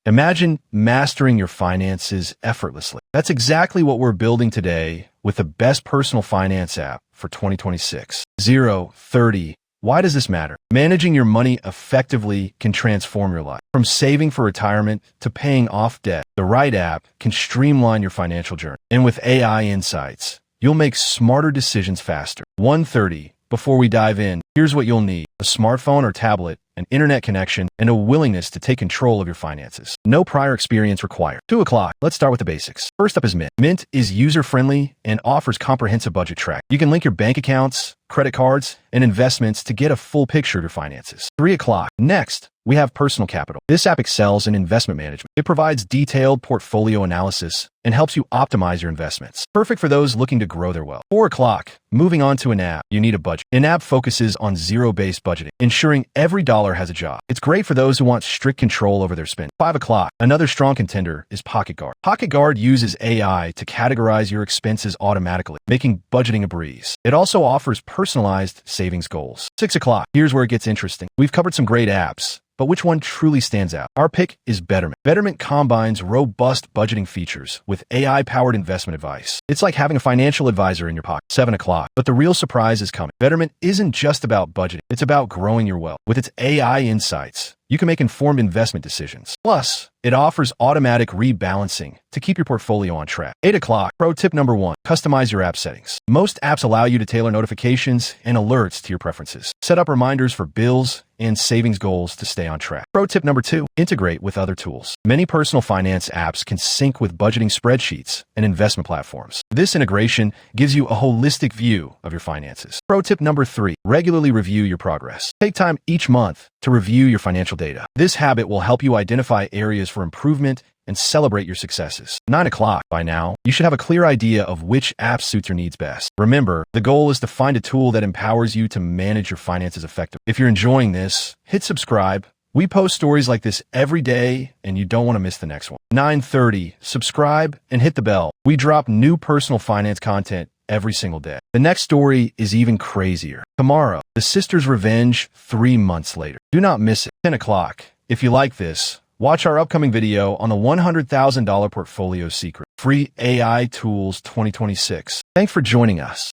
Imagine mastering your finances effortlessly. That's exactly what we're building today with the best personal finance app for 2026. 0, 30. Why does this matter? Managing your money effectively can transform your life. From saving for retirement to paying off debt, the right app can streamline your financial journey. And with AI insights, you'll make smarter decisions faster. 130. Before we dive in, here's what you'll need: a smartphone or tablet, an internet connection, and a willingness to take control of your finances. No prior experience required. 2 o'clock. Let's start with the basics. First up is Mint. Mint is user-friendly and offers comprehensive budget track. You can link your bank accounts, credit cards, and investments to get a full picture of your finances. 3 o'clock. Next, we have Personal Capital. This app excels in investment management. It provides detailed portfolio analysis and helps you optimize your investments. Perfect for those looking to grow their wealth. 4 o'clock. Moving on to an app, you need a budget. An app focuses on zero-based budgeting, ensuring every dollar has a job. It's great for those who want strict control over their spend. 5 o'clock. Another strong contender is Pocket Guard. Pocket Guard uses AI to categorize your expenses automatically, making budgeting a breeze. It also offers personalized savings goals. 6 o'clock. Here's where it gets interesting. We've covered some great apps, but which one truly stands out? Our pick is Betterment. Betterment combines robust budgeting features with AI-powered investment advice. It's like having a financial advisor in your pocket. 7 o'clock. But the real surprise is coming. Betterment isn't just about budgeting. It's about growing your wealth. With its AI insights, you can make informed investment decisions. Plus, it offers automatic rebalancing to keep your portfolio on track. 8 o'clock. Pro tip number 1. Customize your app settings. Most apps allow you to tailor notifications and alerts to your preferences. Set up reminders for bills and savings goals to stay on track. Pro tip number 2. Integrate with other tools. Many personal finance apps can sync with budgeting spreadsheets and investment platforms. This integration gives you a holistic view of your finances. Pro tip number 3. Regularly review your progress. Take time each month to review your financial data. This habit will help you identify areas for improvement and celebrate your successes. 9 o'clock. By now, you should have a clear idea of which app suits your needs best. Remember, the goal is to find a tool that empowers you to manage your finances effectively. If you're enjoying this, hit subscribe. We post stories like this every day, and you don't want to miss the next one. 9:30. Subscribe and hit the bell. We drop new personal finance content every single day. The next story is even crazier. Tomorrow, the sister's revenge 3 months later. Do not miss it. 10 o'clock. If you like this, watch our upcoming video on the $100,000 portfolio secret. Free AI Tools 2026. Thanks for joining us.